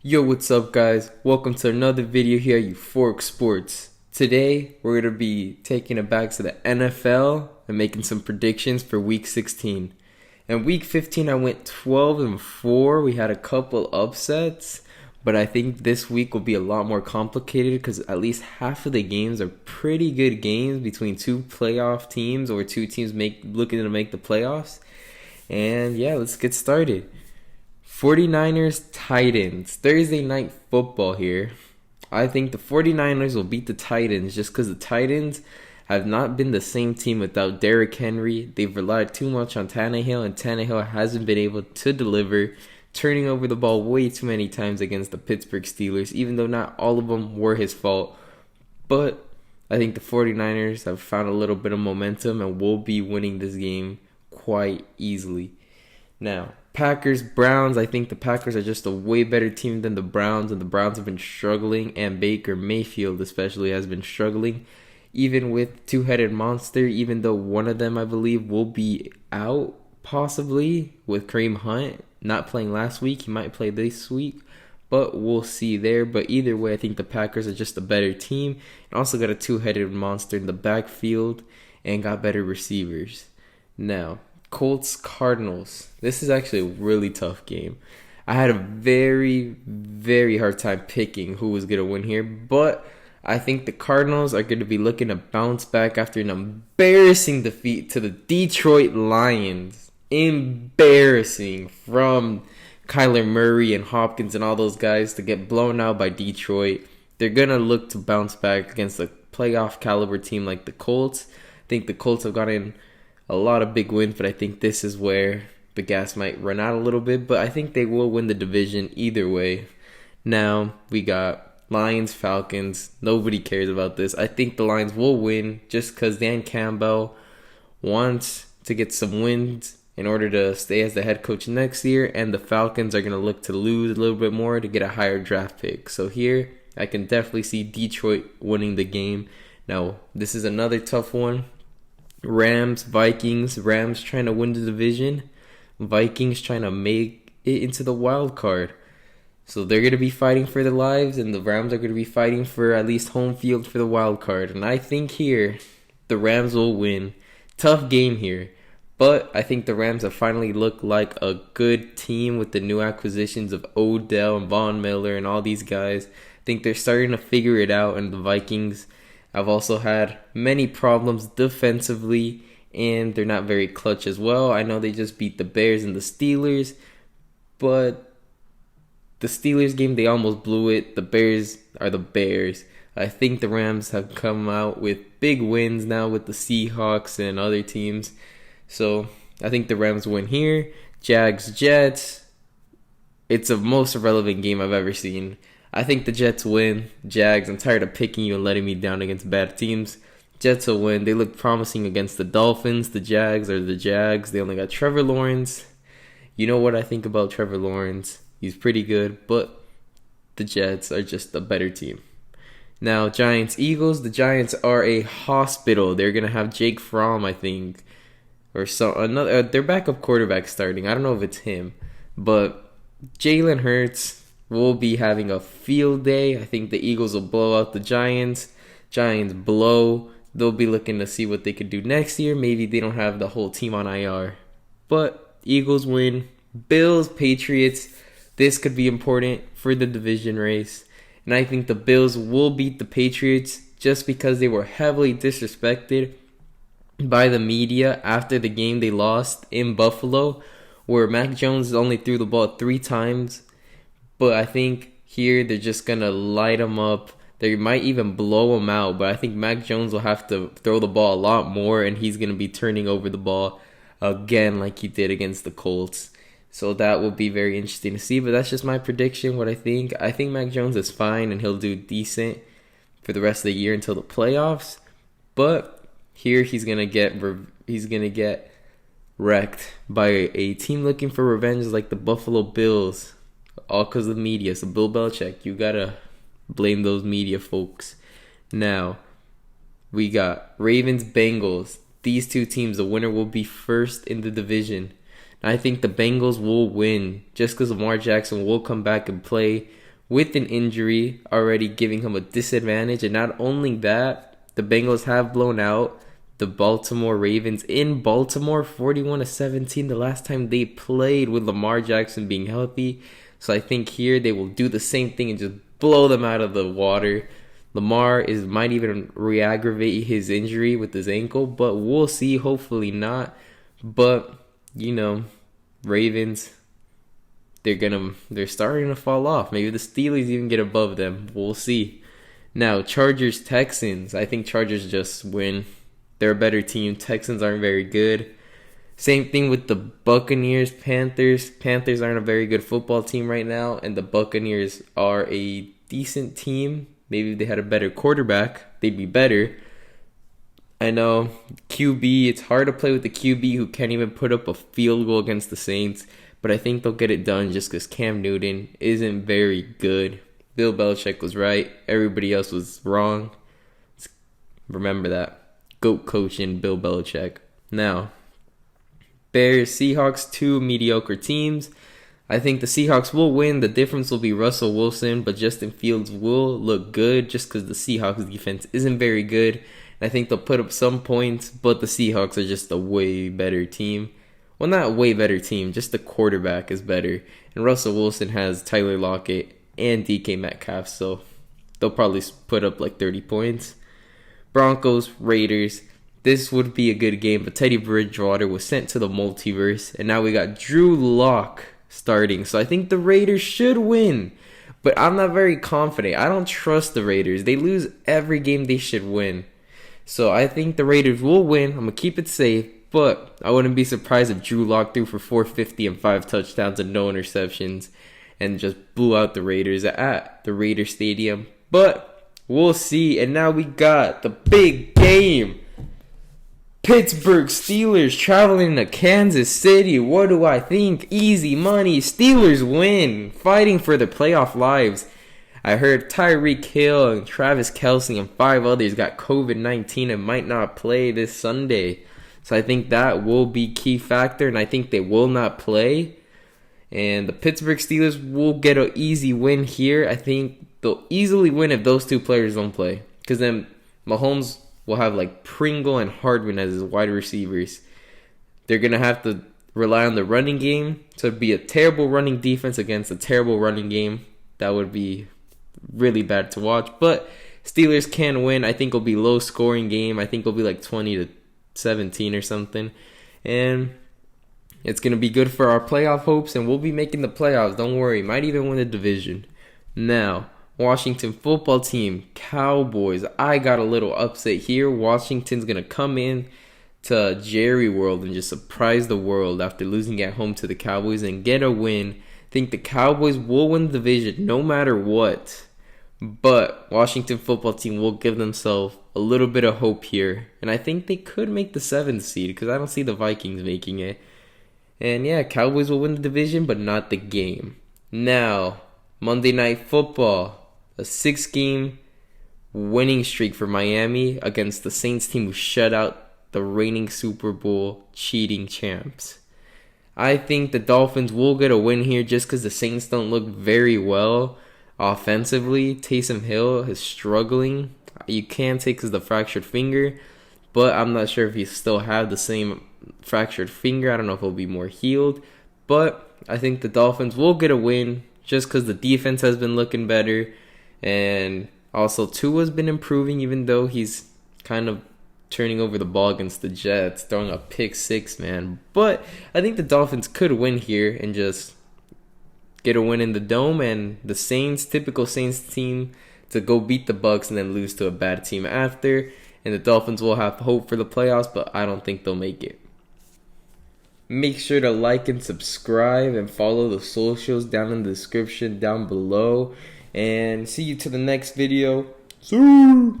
Yo, what's up guys? Welcome to another video here at Euphoric Sports. Today, we're going to be taking it back to the NFL and making some predictions for Week 16. In Week 15, I went 12-4. We had a couple upsets, but I think this week will be a lot more complicated because at least half of the games are pretty good games between two playoff teams or two teams looking to make the playoffs. And yeah, let's get started. 49ers Titans, Thursday night football here. I think the 49ers will beat the Titans just because the Titans have not been the same team without Derrick Henry. They've relied too much on Tannehill, and Tannehill hasn't been able to deliver, turning over the ball way too many times against the Pittsburgh Steelers, even though not all of them were his fault. But I think the 49ers have found a little bit of momentum and will be winning this game quite easily. Now, Packers, Browns, I think the Packers are just a way better team than the Browns, and the Browns have been struggling, and Baker Mayfield especially has been struggling, even with two-headed monster, even though one of them, I believe, will be out, possibly, with Kareem Hunt not playing last week. He might play this week, but we'll see there. But either way, I think the Packers are just a better team, and also got a two-headed monster in the backfield, and got better receivers. Now, Colts Cardinals. This is actually a really tough game. I had a very, very hard time picking who was going to win here, but I think the Cardinals are going to be looking to bounce back after an embarrassing defeat to the Detroit Lions. Embarrassing from Kyler Murray and Hopkins and all those guys to get blown out by Detroit. They're going to look to bounce back against a playoff caliber team like the Colts. I think the Colts have gotten a lot of big wins, but I think this is where the gas might run out a little bit, but I think they will win the division either way. Now, we got Lions, Falcons. Nobody cares about this. I think the Lions will win just because Dan Campbell wants to get some wins in order to stay as the head coach next year, and the Falcons are going to look to lose a little bit more to get a higher draft pick. So here, I can definitely see Detroit winning the game. Now, this is another tough one. Rams, Vikings. Rams trying to win the division. Vikings trying to make it into the wild card. So they're going to be fighting for their lives, and the Rams are going to be fighting for at least home field for the wild card. And I think here, the Rams will win. Tough game here. But I think the Rams have finally looked like a good team with the new acquisitions of Odell and Von Miller and all these guys. I think they're starting to figure it out, and the Vikings I've also had many problems defensively, and they're not very clutch as well. I know they just beat the Bears and the Steelers, but the Steelers game, they almost blew it. The Bears are the Bears. I think the Rams have come out with big wins now with the Seahawks and other teams. So I think the Rams win here. Jags, Jets. It's the most irrelevant game I've ever seen. I think the Jets win. Jags, I'm tired of picking you and letting me down against bad teams. Jets will win. They look promising against the Dolphins. The Jags are the Jags. They only got Trevor Lawrence. You know what I think about Trevor Lawrence. He's pretty good, but the Jets are just a better team. Now, Giants, Eagles. The Giants are a hospital. They're going to have Jake Fromm, I think, or another. Their backup quarterback starting. I don't know if it's him, but Jalen Hurts will be having a field day. I think the Eagles will blow out the Giants. Giants blow. They'll be looking to see what they could do next year. Maybe they don't have the whole team on IR. But Eagles win. Bills, Patriots. This could be important for the division race. And I think the Bills will beat the Patriots just because they were heavily disrespected by the media after the game they lost in Buffalo, where Mac Jones only threw the ball 3 times. But I think here they're just going to light them up. They might even blow them out. But I think Mac Jones will have to throw the ball a lot more, and he's going to be turning over the ball again like he did against the Colts. So that will be very interesting to see. But that's just my prediction, what I think. I think Mac Jones is fine, and he'll do decent for the rest of the year until the playoffs. But here he's going to get wrecked by a team looking for revenge like the Buffalo Bills. All because of the media. So Bill Belichick, you gotta blame those media folks. Now, we got Ravens, Bengals. These two teams, the winner will be first in the division. I think the Bengals will win just because Lamar Jackson will come back and play with an injury already giving him a disadvantage. And not only that, the Bengals have blown out the Baltimore Ravens in Baltimore 41-17 the last time they played, with Lamar Jackson being healthy. So I think here they will do the same thing and just blow them out of the water. Lamar might even re-aggravate his injury with his ankle, but we'll see. Hopefully not. But, Ravens, they're starting to fall off. Maybe the Steelers even get above them. We'll see. Now, Chargers, Texans. I think Chargers just win. They're a better team. Texans aren't very good. Same thing with the Buccaneers, Panthers. Panthers aren't a very good football team right now, and the Buccaneers are a decent team. Maybe if they had a better quarterback, they'd be better. I know, QB, it's hard to play with the QB who can't even put up a field goal against the Saints, but I think they'll get it done just because Cam Newton isn't very good. Bill Belichick was right. Everybody else was wrong. Remember that. GOAT coaching Bill Belichick. Now, Bears, Seahawks, two mediocre teams. I think the Seahawks will win. The difference will be Russell Wilson, but Justin Fields will look good just because the Seahawks defense isn't very good. I think they'll put up some points, but the Seahawks are just a way better team. Well, not a way better team, just the quarterback is better. And Russell Wilson has Tyler Lockett and DK Metcalf, so they'll probably put up like 30 points. Broncos, Raiders. This would be a good game, but Teddy Bridgewater was sent to the multiverse, and now we got Drew Lock starting. So I think the Raiders should win, but I'm not very confident. I don't trust the Raiders. They lose every game they should win. So I think the Raiders will win. I'm going to keep it safe, but I wouldn't be surprised if Drew Lock threw for 450 and 5 touchdowns and no interceptions and just blew out the Raiders at the Raider Stadium. But we'll see. And now we got the big game. Pittsburgh Steelers traveling to Kansas City. What do I think? Easy money. Steelers win. Fighting for their playoff lives. I heard Tyreek Hill and Travis Kelce and 5 others got COVID-19 and might not play this Sunday. So I think that will be key factor, and I think they will not play. And the Pittsburgh Steelers will get an easy win here. I think they'll easily win if those two players don't play. Because then Mahomes will have like Pringle and Hardman as his wide receivers. They're going to have to rely on the running game. So it'd be a terrible running defense against a terrible running game. That would be really bad to watch. But Steelers can win. I think it'll be low scoring game. I think it'll be like 20-17 or something. And it's going to be good for our playoff hopes, and we'll be making the playoffs. Don't worry. Might even win the division. Now, Washington football team, Cowboys. I got a little upset here. Washington's going to come in to Jerry World and just surprise the world after losing at home to the Cowboys and get a win. I think the Cowboys will win the division no matter what. But Washington football team will give themselves a little bit of hope here. And I think they could make the 7th seed because I don't see the Vikings making it. And yeah, Cowboys will win the division, but not the game. Now, Monday Night Football, a 6-game winning streak for Miami against the Saints team who shut out the reigning Super Bowl cheating champs. I think the Dolphins will get a win here just because the Saints don't look very well offensively. Taysom Hill is struggling. You can take because of the fractured finger, but I'm not sure if he still have the same fractured finger. I don't know if it'll be more healed, but I think the Dolphins will get a win just because the defense has been looking better, and also Tua's been improving even though he's kind of turning over the ball against the Jets, throwing a pick 6, man. But I think the Dolphins could win here and just get a win in the Dome, and the Saints, typical Saints team, to go beat the Bucs and then lose to a bad team after. And the Dolphins will have hope for the playoffs, but I don't think they'll make it. Make sure to like and subscribe and follow the socials down in the description down below. And see you to the next video. See you.